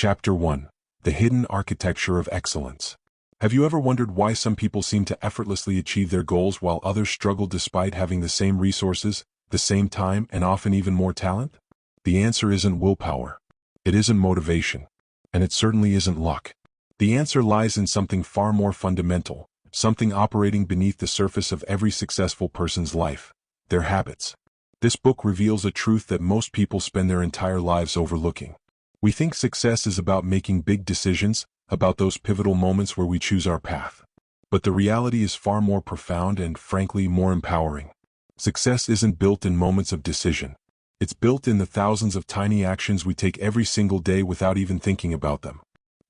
Chapter 1. The Hidden Architecture of Excellence. Have you ever wondered why some people seem to effortlessly achieve their goals while others struggle despite having the same resources, the same time, and often even more talent? The answer isn't willpower. It isn't motivation. And it certainly isn't luck. The answer lies in something far more fundamental, something operating beneath the surface of every successful person's life: their habits. This book reveals a truth that most people spend their entire lives overlooking. We think success is about making big decisions, about those pivotal moments where we choose our path. But the reality is far more profound and, frankly, more empowering. Success isn't built in moments of decision. It's built in the thousands of tiny actions we take every single day without even thinking about them.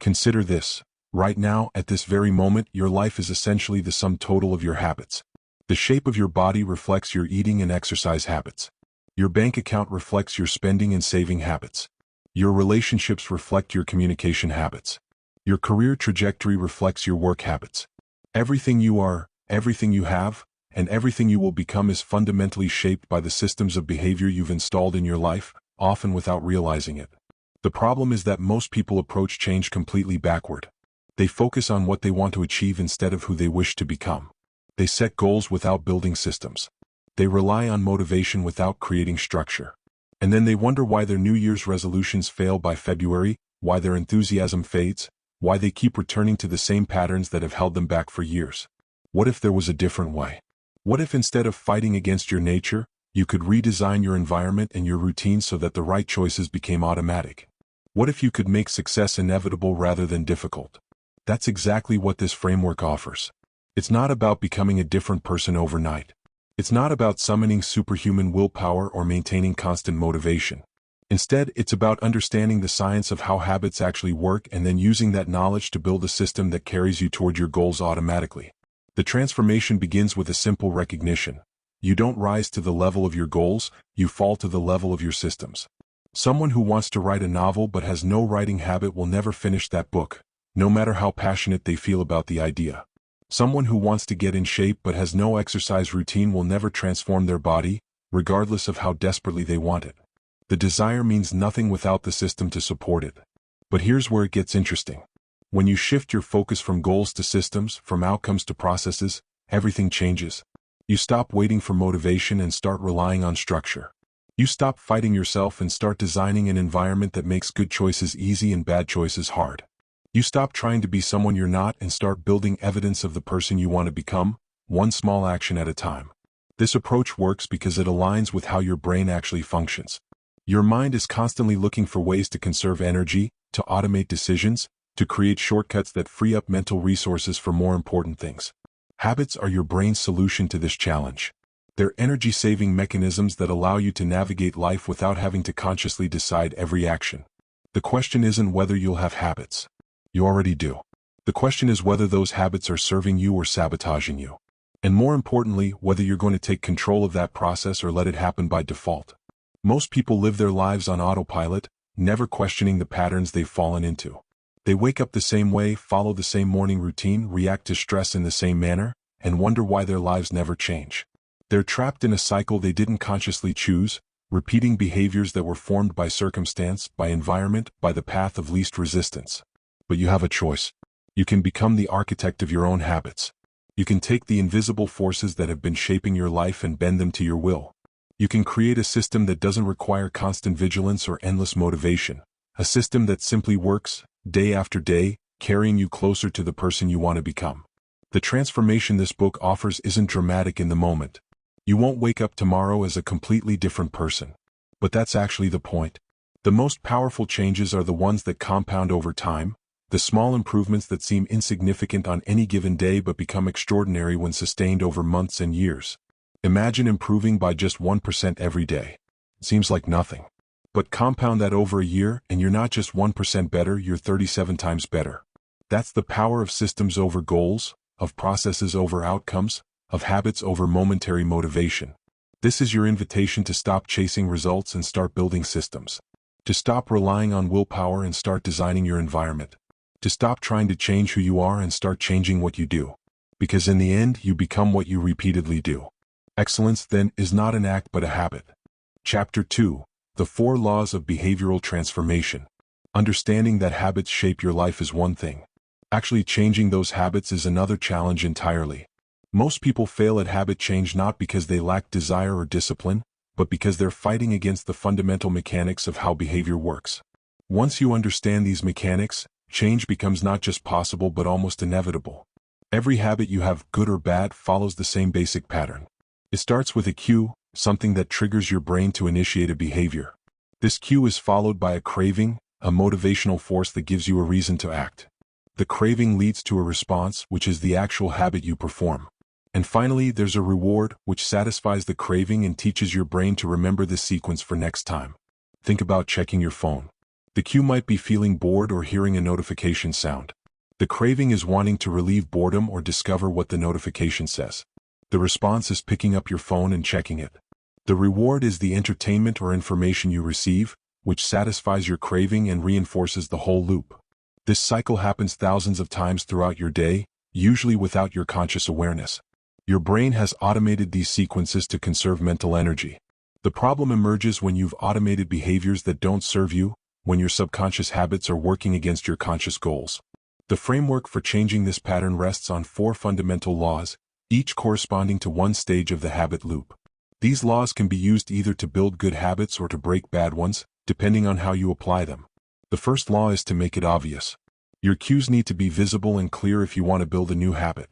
Consider this. Right now, at this very moment, your life is essentially the sum total of your habits. The shape of your body reflects your eating and exercise habits. Your bank account reflects your spending and saving habits. Your relationships reflect your communication habits. Your career trajectory reflects your work habits. Everything you are, everything you have, and everything you will become is fundamentally shaped by the systems of behavior you've installed in your life, often without realizing it. The problem is that most people approach change completely backward. They focus on what they want to achieve instead of who they wish to become. They set goals without building systems. They rely on motivation without creating structure. And then they wonder why their New Year's resolutions fail by February, why their enthusiasm fades, why they keep returning to the same patterns that have held them back for years. What if there was a different way? What if instead of fighting against your nature, you could redesign your environment and your routine so that the right choices became automatic? What if you could make success inevitable rather than difficult? That's exactly what this framework offers. It's not about becoming a different person overnight. It's not about summoning superhuman willpower or maintaining constant motivation. Instead, it's about understanding the science of how habits actually work and then using that knowledge to build a system that carries you toward your goals automatically. The transformation begins with a simple recognition. You don't rise to the level of your goals, you fall to the level of your systems. Someone who wants to write a novel but has no writing habit will never finish that book, no matter how passionate they feel about the idea. Someone who wants to get in shape but has no exercise routine will never transform their body, regardless of how desperately they want it. The desire means nothing without the system to support it. But here's where it gets interesting. When you shift your focus from goals to systems, from outcomes to processes, everything changes. You stop waiting for motivation and start relying on structure. You stop fighting yourself and start designing an environment that makes good choices easy and bad choices hard. You stop trying to be someone you're not and start building evidence of the person you want to become, one small action at a time. This approach works because it aligns with how your brain actually functions. Your mind is constantly looking for ways to conserve energy, to automate decisions, to create shortcuts that free up mental resources for more important things. Habits are your brain's solution to this challenge. They're energy-saving mechanisms that allow you to navigate life without having to consciously decide every action. The question isn't whether you'll have habits. You already do. The question is whether those habits are serving you or sabotaging you. And more importantly, whether you're going to take control of that process or let it happen by default. Most people live their lives on autopilot, never questioning the patterns they've fallen into. They wake up the same way, follow the same morning routine, react to stress in the same manner, and wonder why their lives never change. They're trapped in a cycle they didn't consciously choose, repeating behaviors that were formed by circumstance, by environment, by the path of least resistance. But you have a choice. You can become the architect of your own habits. You can take the invisible forces that have been shaping your life and bend them to your will. You can create a system that doesn't require constant vigilance or endless motivation, a system that simply works, day after day, carrying you closer to the person you want to become. The transformation this book offers isn't dramatic in the moment. You won't wake up tomorrow as a completely different person. But that's actually the point. The most powerful changes are the ones that compound over time, the small improvements that seem insignificant on any given day but become extraordinary when sustained over months and years. Imagine improving by just 1% every day. It seems like nothing. But compound that over a year and you're not just 1% better, you're 37 times better. That's the power of systems over goals, of processes over outcomes, of habits over momentary motivation. This is your invitation to stop chasing results and start building systems. To stop relying on willpower and start designing your environment. To stop trying to change who you are and start changing what you do. Because in the end, you become what you repeatedly do. Excellence, then, is not an act but a habit. Chapter 2. The 4 Laws of Behavioral Transformation. Understanding that habits shape your life is one thing. Actually changing those habits is another challenge entirely. Most people fail at habit change not because they lack desire or discipline, but because they're fighting against the fundamental mechanics of how behavior works. Once you understand these mechanics, change becomes not just possible but almost inevitable. Every habit you have, good or bad, follows the same basic pattern. It starts with a cue, something that triggers your brain to initiate a behavior. This cue is followed by a craving, a motivational force that gives you a reason to act. The craving leads to a response, which is the actual habit you perform. And finally, there's a reward, which satisfies the craving and teaches your brain to remember this sequence for next time. Think about checking your phone. The cue might be feeling bored or hearing a notification sound. The craving is wanting to relieve boredom or discover what the notification says. The response is picking up your phone and checking it. The reward is the entertainment or information you receive, which satisfies your craving and reinforces the whole loop. This cycle happens thousands of times throughout your day, usually without your conscious awareness. Your brain has automated these sequences to conserve mental energy. The problem emerges when you've automated behaviors that don't serve you, when your subconscious habits are working against your conscious goals. The framework for changing this pattern rests on 4 fundamental laws, each corresponding to one stage of the habit loop. These laws can be used either to build good habits or to break bad ones, depending on how you apply them. The first law is to make it obvious. Your cues need to be visible and clear if you want to build a new habit.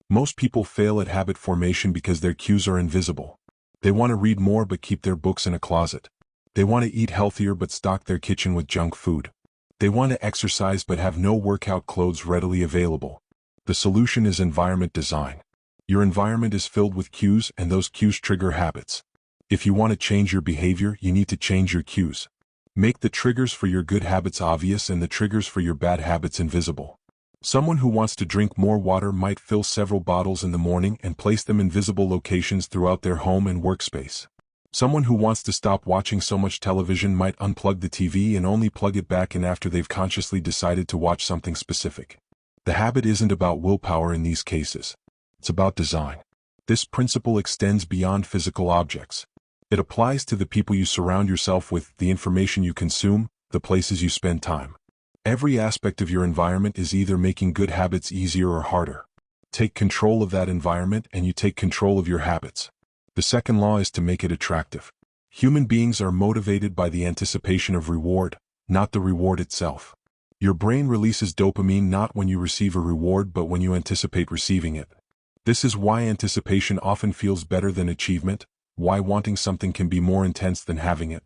Most people fail at habit formation because their cues are invisible. They want to read more but keep their books in a closet. They want to eat healthier but stock their kitchen with junk food. They want to exercise but have no workout clothes readily available. The solution is environment design. Your environment is filled with cues, and those cues trigger habits. If you want to change your behavior, you need to change your cues. Make the triggers for your good habits obvious and the triggers for your bad habits invisible. Someone who wants to drink more water might fill several bottles in the morning and place them in visible locations throughout their home and workspace. Someone who wants to stop watching so much television might unplug the TV and only plug it back in after they've consciously decided to watch something specific. The habit isn't about willpower in these cases. It's about design. This principle extends beyond physical objects. It applies to the people you surround yourself with, the information you consume, the places you spend time. Every aspect of your environment is either making good habits easier or harder. Take control of that environment and you take control of your habits. The second law is to make it attractive. Human beings are motivated by the anticipation of reward, not the reward itself. Your brain releases dopamine not when you receive a reward but when you anticipate receiving it. This is why anticipation often feels better than achievement, why wanting something can be more intense than having it.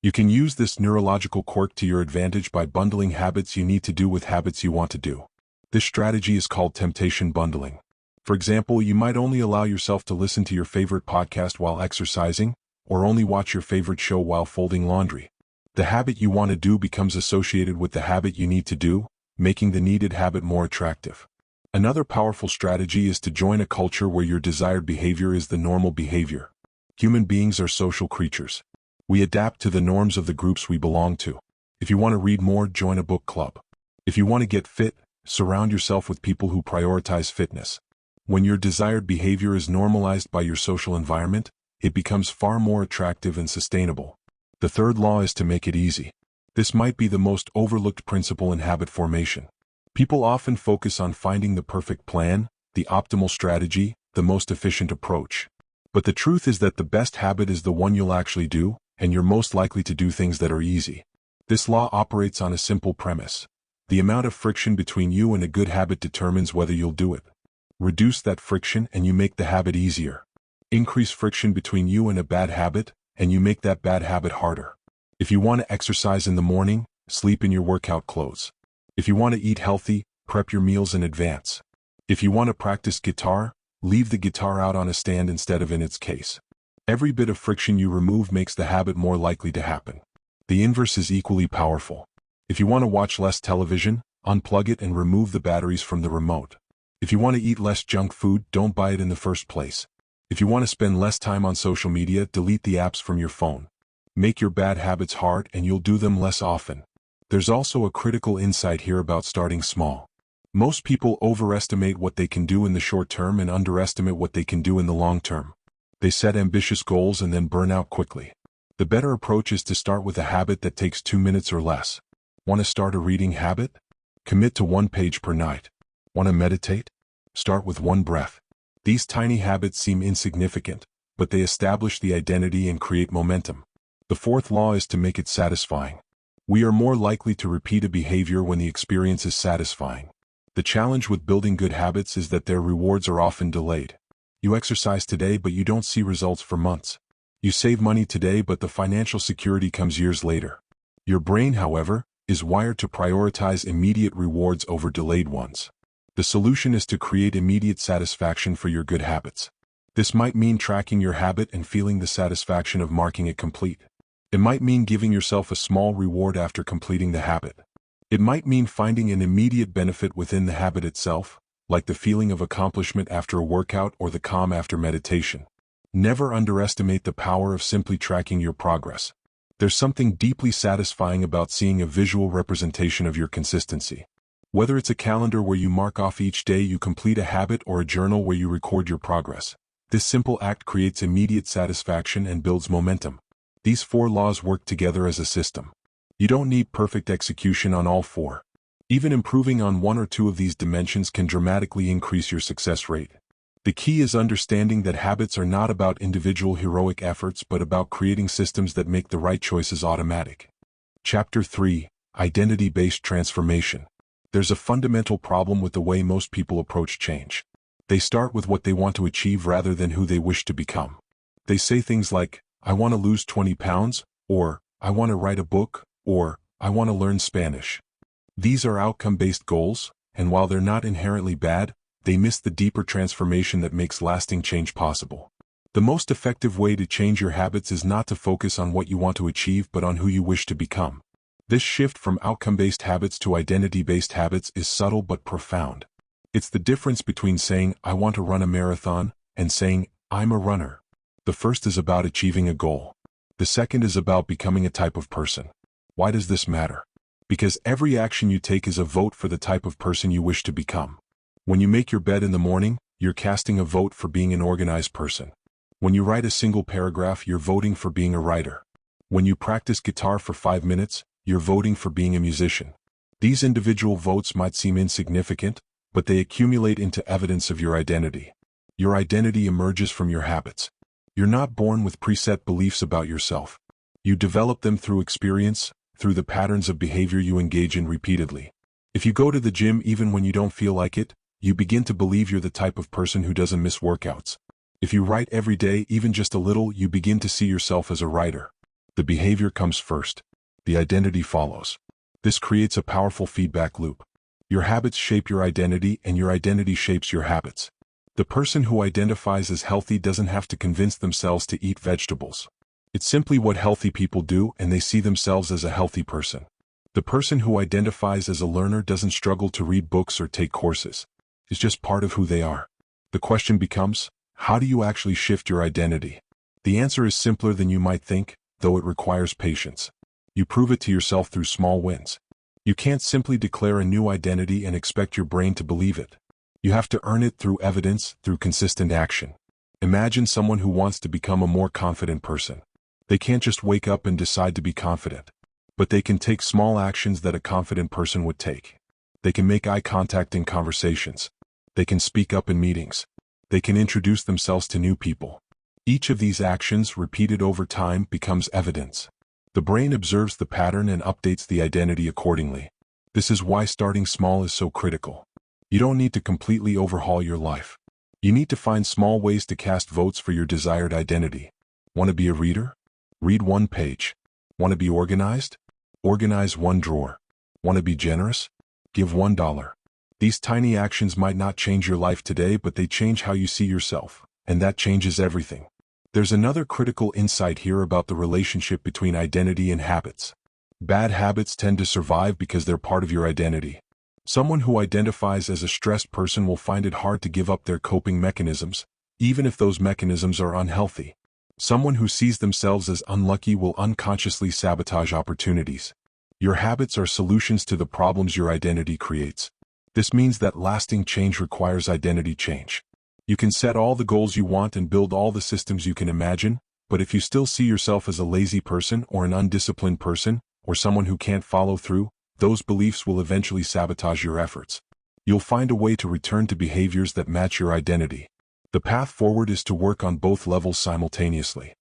You can use this neurological quirk to your advantage by bundling habits you need to do with habits you want to do. This strategy is called temptation bundling. For example, you might only allow yourself to listen to your favorite podcast while exercising, or only watch your favorite show while folding laundry. The habit you want to do becomes associated with the habit you need to do, making the needed habit more attractive. Another powerful strategy is to join a culture where your desired behavior is the normal behavior. Human beings are social creatures. We adapt to the norms of the groups we belong to. If you want to read more, join a book club. If you want to get fit, surround yourself with people who prioritize fitness. When your desired behavior is normalized by your social environment, it becomes far more attractive and sustainable. The third law is to make it easy. This might be the most overlooked principle in habit formation. People often focus on finding the perfect plan, the optimal strategy, the most efficient approach. But the truth is that the best habit is the one you'll actually do, and you're most likely to do things that are easy. This law operates on a simple premise. The amount of friction between you and a good habit determines whether you'll do it. Reduce that friction and you make the habit easier. Increase friction between you and a bad habit, and you make that bad habit harder. If you want to exercise in the morning, sleep in your workout clothes. If you want to eat healthy, prep your meals in advance. If you want to practice guitar, leave the guitar out on a stand instead of in its case. Every bit of friction you remove makes the habit more likely to happen. The inverse is equally powerful. If you want to watch less television, unplug it and remove the batteries from the remote. If you want to eat less junk food, don't buy it in the first place. If you want to spend less time on social media, delete the apps from your phone. Make your bad habits hard and you'll do them less often. There's also a critical insight here about starting small. Most people overestimate what they can do in the short term and underestimate what they can do in the long term. They set ambitious goals and then burn out quickly. The better approach is to start with a habit that takes 2 minutes or less. Want to start a reading habit? Commit to 1 page per night. Want to meditate? Start with 1 breath. These tiny habits seem insignificant, but they establish the identity and create momentum. The fourth law is to make it satisfying. We are more likely to repeat a behavior when the experience is satisfying. The challenge with building good habits is that their rewards are often delayed. You exercise today, but you don't see results for months. You save money today, but the financial security comes years later. Your brain, however, is wired to prioritize immediate rewards over delayed ones. The solution is to create immediate satisfaction for your good habits. This might mean tracking your habit and feeling the satisfaction of marking it complete. It might mean giving yourself a small reward after completing the habit. It might mean finding an immediate benefit within the habit itself, like the feeling of accomplishment after a workout or the calm after meditation. Never underestimate the power of simply tracking your progress. There's something deeply satisfying about seeing a visual representation of your consistency. Whether it's a calendar where you mark off each day you complete a habit or a journal where you record your progress, this simple act creates immediate satisfaction and builds momentum. These 4 laws work together as a system. You don't need perfect execution on all 4. Even improving on 1 or 2 of these dimensions can dramatically increase your success rate. The key is understanding that habits are not about individual heroic efforts but about creating systems that make the right choices automatic. Chapter 3: Identity-Based Transformation. There's a fundamental problem with the way most people approach change. They start with what they want to achieve rather than who they wish to become. They say things like, I want to lose 20 pounds, or I want to write a book, or I want to learn Spanish. These are outcome-based goals, and while they're not inherently bad, they miss the deeper transformation that makes lasting change possible. The most effective way to change your habits is not to focus on what you want to achieve but on who you wish to become. This shift from outcome-based habits to identity-based habits is subtle but profound. It's the difference between saying, I want to run a marathon, and saying, I'm a runner. The first is about achieving a goal. The second is about becoming a type of person. Why does this matter? Because every action you take is a vote for the type of person you wish to become. When you make your bed in the morning, you're casting a vote for being an organized person. When you write a single paragraph, you're voting for being a writer. When you practice guitar for 5 minutes, you're voting for being a musician. These individual votes might seem insignificant, but they accumulate into evidence of your identity. Your identity emerges from your habits. You're not born with preset beliefs about yourself. You develop them through experience, through the patterns of behavior you engage in repeatedly. If you go to the gym even when you don't feel like it, you begin to believe you're the type of person who doesn't miss workouts. If you write every day, even just a little, you begin to see yourself as a writer. The behavior comes first. The identity follows. This creates a powerful feedback loop. Your habits shape your identity, and your identity shapes your habits. The person who identifies as healthy doesn't have to convince themselves to eat vegetables. It's simply what healthy people do, and they see themselves as a healthy person. The person who identifies as a learner doesn't struggle to read books or take courses. It's just part of who they are. The question becomes, how do you actually shift your identity? The answer is simpler than you might think, though it requires patience. You prove it to yourself through small wins. You can't simply declare a new identity and expect your brain to believe it. You have to earn it through evidence, through consistent action. Imagine someone who wants to become a more confident person. They can't just wake up and decide to be confident. But they can take small actions that a confident person would take. They can make eye contact in conversations. They can speak up in meetings. They can introduce themselves to new people. Each of these actions, repeated over time, becomes evidence. The brain observes the pattern and updates the identity accordingly. This is why starting small is so critical. You don't need to completely overhaul your life. You need to find small ways to cast votes for your desired identity. Want to be a reader? Read 1 page. Want to be organized? Organize 1 drawer. Want to be generous? Give $1. These tiny actions might not change your life today, but they change how you see yourself, and that changes everything. There's another critical insight here about the relationship between identity and habits. Bad habits tend to survive because they're part of your identity. Someone who identifies as a stressed person will find it hard to give up their coping mechanisms, even if those mechanisms are unhealthy. Someone who sees themselves as unlucky will unconsciously sabotage opportunities. Your habits are solutions to the problems your identity creates. This means that lasting change requires identity change. You can set all the goals you want and build all the systems you can imagine, but if you still see yourself as a lazy person or an undisciplined person, or someone who can't follow through, those beliefs will eventually sabotage your efforts. You'll find a way to return to behaviors that match your identity. The path forward is to work on both levels simultaneously.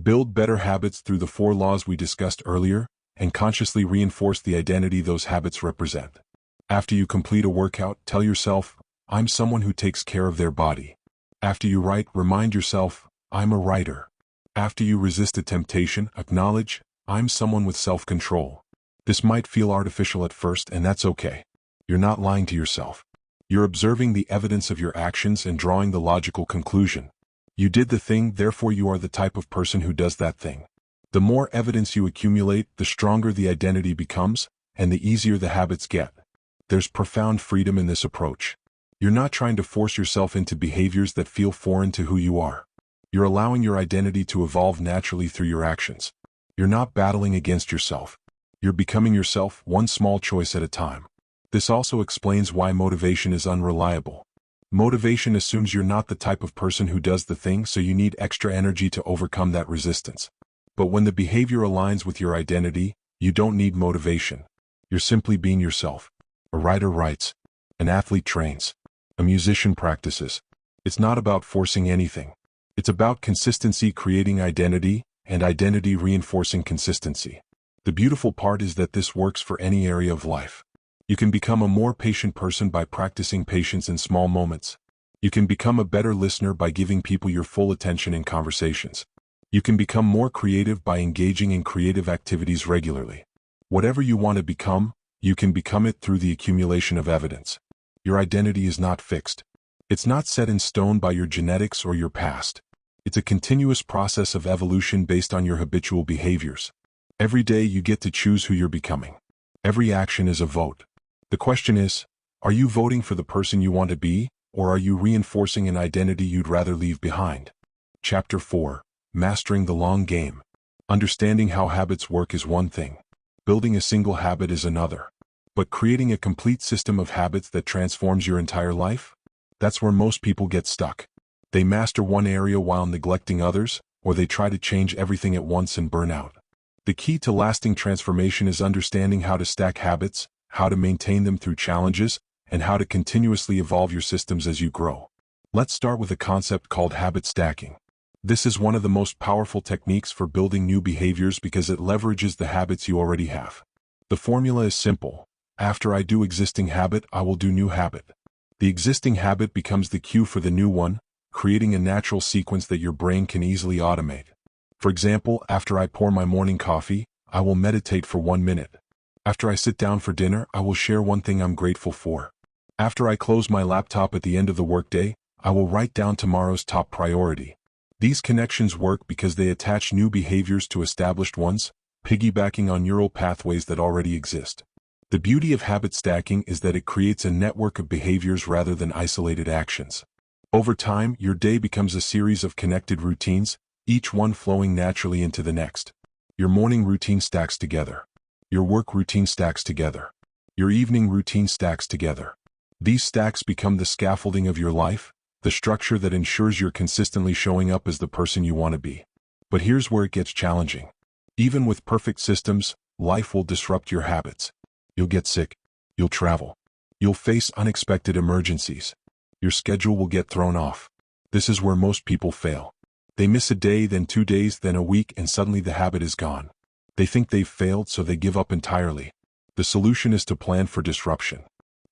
Build better habits through the 4 laws we discussed earlier, and consciously reinforce the identity those habits represent. After you complete a workout, tell yourself, I'm someone who takes care of their body. After you write, remind yourself, I'm a writer. After you resist a temptation, acknowledge, I'm someone with self-control. This might feel artificial at first, and that's okay. You're not lying to yourself. You're observing the evidence of your actions and drawing the logical conclusion. You did the thing, therefore you are the type of person who does that thing. The more evidence you accumulate, the stronger the identity becomes, and the easier the habits get. There's profound freedom in this approach. You're not trying to force yourself into behaviors that feel foreign to who you are. You're allowing your identity to evolve naturally through your actions. You're not battling against yourself. You're becoming yourself, one small choice at a time. This also explains why motivation is unreliable. Motivation assumes you're not the type of person who does the thing, so you need extra energy to overcome that resistance. But when the behavior aligns with your identity, you don't need motivation. You're simply being yourself. A writer writes. An athlete trains. A musician practices. It's not about forcing anything. It's about consistency creating identity, and identity reinforcing consistency. The beautiful part is that this works for any area of life. You can become a more patient person by practicing patience in small moments. You can become a better listener by giving people your full attention in conversations. You can become more creative by engaging in creative activities regularly. Whatever you want to become, you can become it through the accumulation of evidence. Your identity is not fixed. It's not set in stone by your genetics or your past. It's a continuous process of evolution based on your habitual behaviors. Every day you get to choose who you're becoming. Every action is a vote. The question is, are you voting for the person you want to be, or are you reinforcing an identity you'd rather leave behind? Chapter 4. Mastering the Long Game. Understanding how habits work is one thing. Building a single habit is another. But creating a complete system of habits that transforms your entire life? That's where most people get stuck. They master one area while neglecting others, or they try to change everything at once and burn out. The key to lasting transformation is understanding how to stack habits, how to maintain them through challenges, and how to continuously evolve your systems as you grow. Let's start with a concept called habit stacking. This is one of the most powerful techniques for building new behaviors because it leverages the habits you already have. The formula is simple. After I do existing habit, I will do new habit. The existing habit becomes the cue for the new one, creating a natural sequence that your brain can easily automate. For example, after I pour my morning coffee, I will meditate for 1 minute. After I sit down for dinner, I will share one thing I'm grateful for. After I close my laptop at the end of the workday, I will write down tomorrow's top priority. These connections work because they attach new behaviors to established ones, piggybacking on neural pathways that already exist. The beauty of habit stacking is that it creates a network of behaviors rather than isolated actions. Over time, your day becomes a series of connected routines, each one flowing naturally into the next. Your morning routine stacks together. Your work routine stacks together. Your evening routine stacks together. These stacks become the scaffolding of your life, the structure that ensures you're consistently showing up as the person you want to be. But here's where it gets challenging. Even with perfect systems, life will disrupt your habits. You'll get sick. You'll travel. You'll face unexpected emergencies. Your schedule will get thrown off. This is where most people fail. They miss a day, then 2 days, then a week, and suddenly the habit is gone. They think they've failed, so they give up entirely. The solution is to plan for disruption.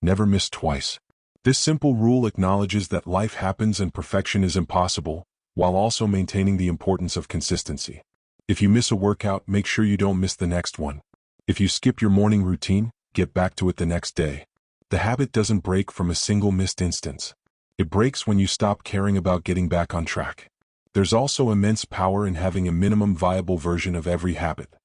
Never miss twice. This simple rule acknowledges that life happens and perfection is impossible, while also maintaining the importance of consistency. If you miss a workout, make sure you don't miss the next one. If you skip your morning routine, get back to it the next day. The habit doesn't break from a single missed instance. It breaks when you stop caring about getting back on track. There's also immense power in having a minimum viable version of every habit.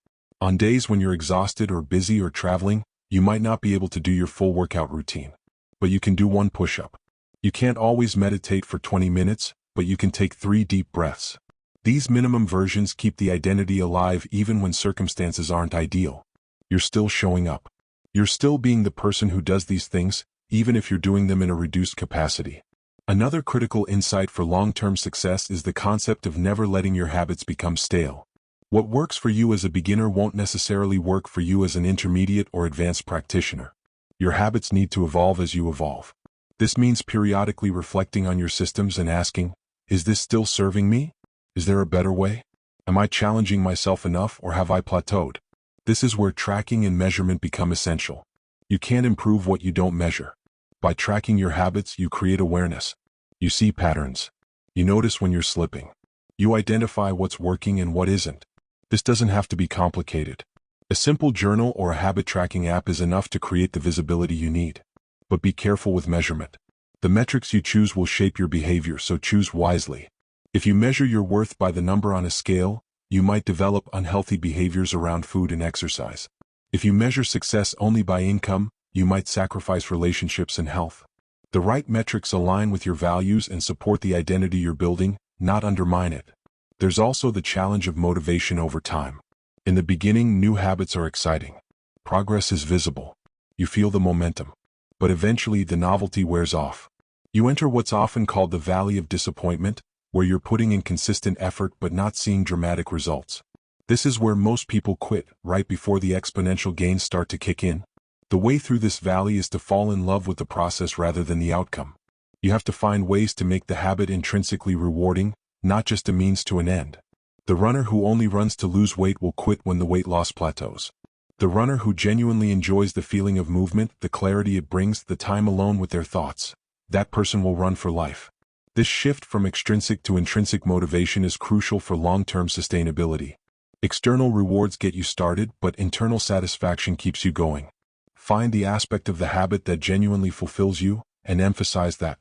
On days when you're exhausted or busy or traveling, you might not be able to do your full workout routine. But you can do 1 push-up. You can't always meditate for 20 minutes, but you can take 3 deep breaths. These minimum versions keep the identity alive even when circumstances aren't ideal. You're still showing up. You're still being the person who does these things, even if you're doing them in a reduced capacity. Another critical insight for long-term success is the concept of never letting your habits become stale. What works for you as a beginner won't necessarily work for you as an intermediate or advanced practitioner. Your habits need to evolve as you evolve. This means periodically reflecting on your systems and asking, is this still serving me? Is there a better way? Am I challenging myself enough, or have I plateaued? This is where tracking and measurement become essential. You can't improve what you don't measure. By tracking your habits, you create awareness. You see patterns. You notice when you're slipping. You identify what's working and what isn't. This doesn't have to be complicated. A simple journal or a habit tracking app is enough to create the visibility you need. But be careful with measurement. The metrics you choose will shape your behavior, so choose wisely. If you measure your worth by the number on a scale, you might develop unhealthy behaviors around food and exercise. If you measure success only by income, you might sacrifice relationships and health. The right metrics align with your values and support the identity you're building, not undermine it. There's also the challenge of motivation over time. In the beginning, new habits are exciting. Progress is visible. You feel the momentum. But eventually the novelty wears off. You enter what's often called the valley of disappointment, where you're putting in consistent effort but not seeing dramatic results. This is where most people quit, right before the exponential gains start to kick in. The way through this valley is to fall in love with the process rather than the outcome. You have to find ways to make the habit intrinsically rewarding, not just a means to an end. The runner who only runs to lose weight will quit when the weight loss plateaus. The runner who genuinely enjoys the feeling of movement, the clarity it brings, the time alone with their thoughts, that person will run for life. This shift from extrinsic to intrinsic motivation is crucial for long-term sustainability. External rewards get you started, but internal satisfaction keeps you going. Find the aspect of the habit that genuinely fulfills you, and emphasize that.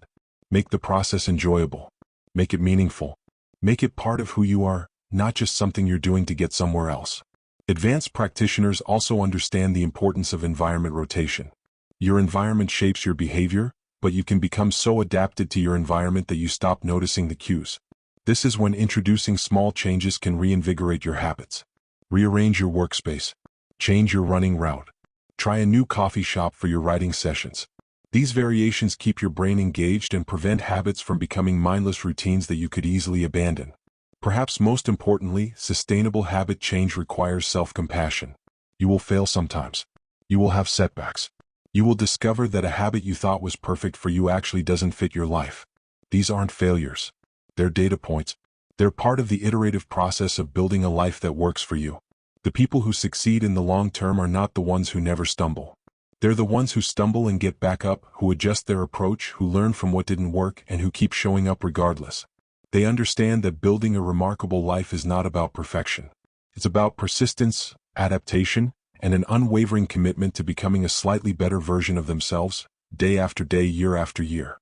Make the process enjoyable. Make it meaningful. Make it part of who you are, not just something you're doing to get somewhere else. Advanced practitioners also understand the importance of environment rotation. Your environment shapes your behavior, but you can become so adapted to your environment that you stop noticing the cues. This is when introducing small changes can reinvigorate your habits. Rearrange your workspace. Change your running route. Try a new coffee shop for your writing sessions. These variations keep your brain engaged and prevent habits from becoming mindless routines that you could easily abandon. Perhaps most importantly, sustainable habit change requires self-compassion. You will fail sometimes. You will have setbacks. You will discover that a habit you thought was perfect for you actually doesn't fit your life. These aren't failures. They're data points. They're part of the iterative process of building a life that works for you. The people who succeed in the long term are not the ones who never stumble. They're the ones who stumble and get back up, who adjust their approach, who learn from what didn't work, and who keep showing up regardless. They understand that building a remarkable life is not about perfection. It's about persistence, adaptation, and an unwavering commitment to becoming a slightly better version of themselves, day after day, year after year.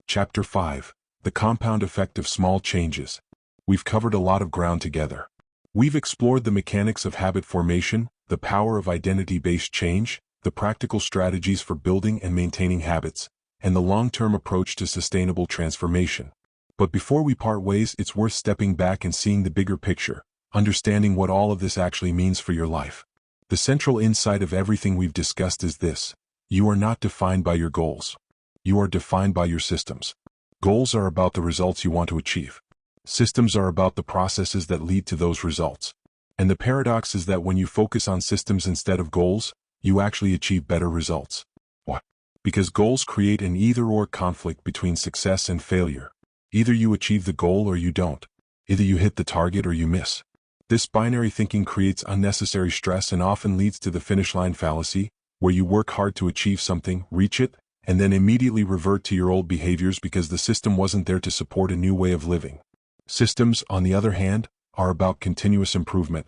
Chapter 5. The Compound Effect of Small Changes. We've covered a lot of ground together. We've explored the mechanics of habit formation, the power of identity-based change, the practical strategies for building and maintaining habits, and the long-term approach to sustainable transformation. But before we part ways, it's worth stepping back and seeing the bigger picture, understanding what all of this actually means for your life. The central insight of everything we've discussed is this: you are not defined by your goals. You are defined by your systems. Goals are about the results you want to achieve. Systems are about the processes that lead to those results. And the paradox is that when you focus on systems instead of goals, you actually achieve better results. Why? Because goals create an either-or conflict between success and failure. Either you achieve the goal or you don't. Either you hit the target or you miss. This binary thinking creates unnecessary stress and often leads to the finish line fallacy, where you work hard to achieve something, reach it, and then immediately revert to your old behaviors because the system wasn't there to support a new way of living. Systems, on the other hand, are about continuous improvement.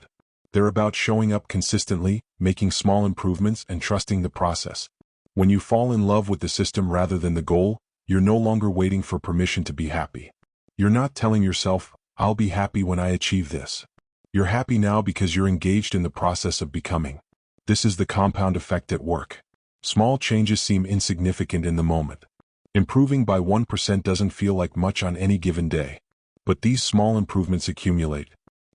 They're about showing up consistently, making small improvements, and trusting the process. When you fall in love with the system rather than the goal, you're no longer waiting for permission to be happy. You're not telling yourself, I'll be happy when I achieve this. You're happy now because you're engaged in the process of becoming. This is the compound effect at work. Small changes seem insignificant in the moment. Improving by 1% doesn't feel like much on any given day. But these small improvements accumulate.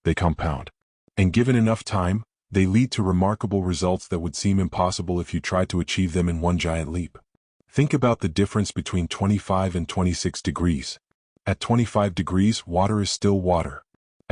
They compound. And given enough time, they lead to remarkable results that would seem impossible if you tried to achieve them in one giant leap. Think about the difference between 25 and 26 degrees. At 25 degrees, water is still water.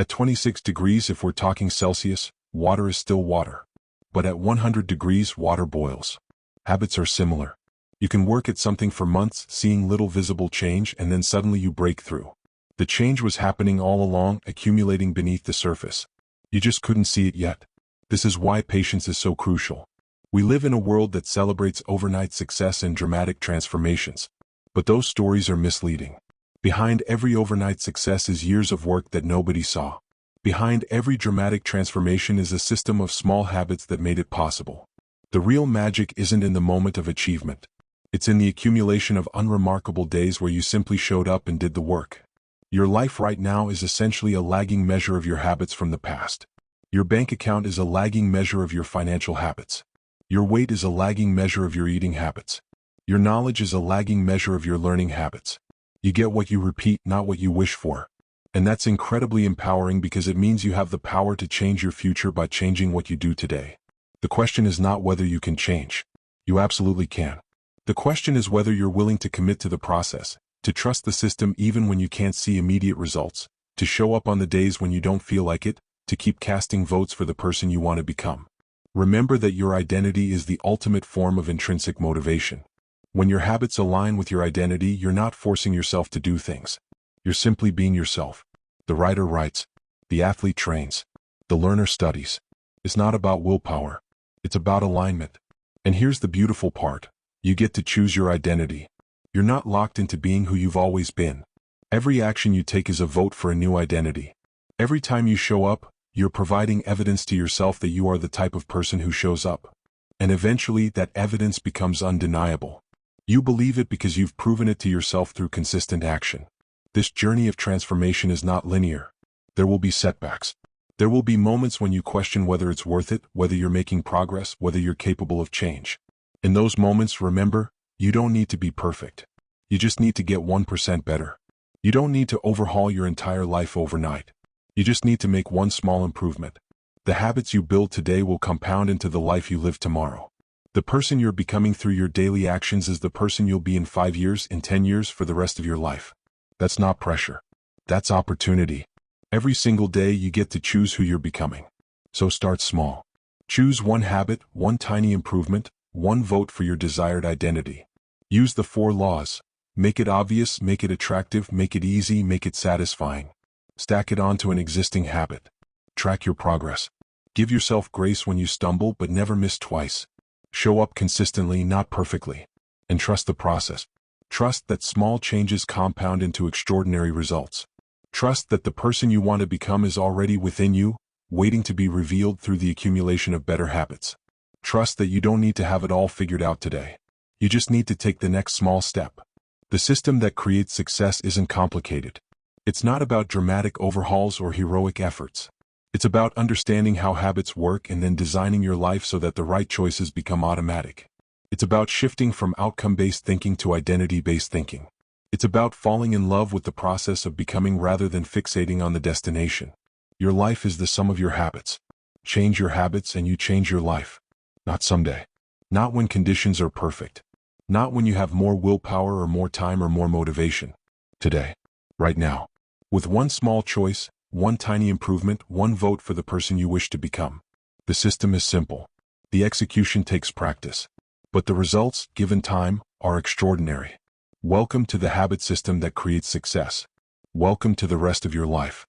At 26 degrees, if we're talking Celsius, water is still water. But at 100 degrees, water boils. Habits are similar. You can work at something for months, seeing little visible change, and then suddenly you break through. The change was happening all along, accumulating beneath the surface. You just couldn't see it yet. This is why patience is so crucial. We live in a world that celebrates overnight success and dramatic transformations. But those stories are misleading. Behind every overnight success is years of work that nobody saw. Behind every dramatic transformation is a system of small habits that made it possible. The real magic isn't in the moment of achievement. It's in the accumulation of unremarkable days where you simply showed up and did the work. Your life right now is essentially a lagging measure of your habits from the past. Your bank account is a lagging measure of your financial habits. Your weight is a lagging measure of your eating habits. Your knowledge is a lagging measure of your learning habits. You get what you repeat, not what you wish for. And that's incredibly empowering because it means you have the power to change your future by changing what you do today. The question is not whether you can change. You absolutely can. The question is whether you're willing to commit to the process, to trust the system even when you can't see immediate results, to show up on the days when you don't feel like it, to keep casting votes for the person you want to become. Remember that your identity is the ultimate form of intrinsic motivation. When your habits align with your identity, you're not forcing yourself to do things. You're simply being yourself. The writer writes. The athlete trains. The learner studies. It's not about willpower. It's about alignment. And here's the beautiful part. You get to choose your identity. You're not locked into being who you've always been. Every action you take is a vote for a new identity. Every time you show up, you're providing evidence to yourself that you are the type of person who shows up. And eventually, that evidence becomes undeniable. You believe it because you've proven it to yourself through consistent action. This journey of transformation is not linear. There will be setbacks. There will be moments when you question whether it's worth it, whether you're making progress, whether you're capable of change. In those moments, remember, you don't need to be perfect. You just need to get 1% better. You don't need to overhaul your entire life overnight. You just need to make one small improvement. The habits you build today will compound into the life you live tomorrow. The person you're becoming through your daily actions is the person you'll be in 5 years, in 10 years, for the rest of your life. That's not pressure. That's opportunity. Every single day you get to choose who you're becoming. So start small. Choose one habit, one tiny improvement, one vote for your desired identity. Use the 4 laws. Make it obvious, make it attractive, make it easy, make it satisfying. Stack it onto an existing habit. Track your progress. Give yourself grace when you stumble, but never miss twice. Show up consistently, not perfectly. And trust the process. Trust that small changes compound into extraordinary results. Trust that the person you want to become is already within you, waiting to be revealed through the accumulation of better habits. Trust that you don't need to have it all figured out today. You just need to take the next small step. The system that creates success isn't complicated. It's not about dramatic overhauls or heroic efforts. It's about understanding how habits work and then designing your life so that the right choices become automatic. It's about shifting from outcome-based thinking to identity-based thinking. It's about falling in love with the process of becoming rather than fixating on the destination. Your life is the sum of your habits. Change your habits and you change your life. Not someday. Not when conditions are perfect. Not when you have more willpower or more time or more motivation. Today. Right now. With one small choice, one tiny improvement, one vote for the person you wish to become. The system is simple. The execution takes practice. But the results, given time, are extraordinary. Welcome to the habit system that creates success. Welcome to the rest of your life.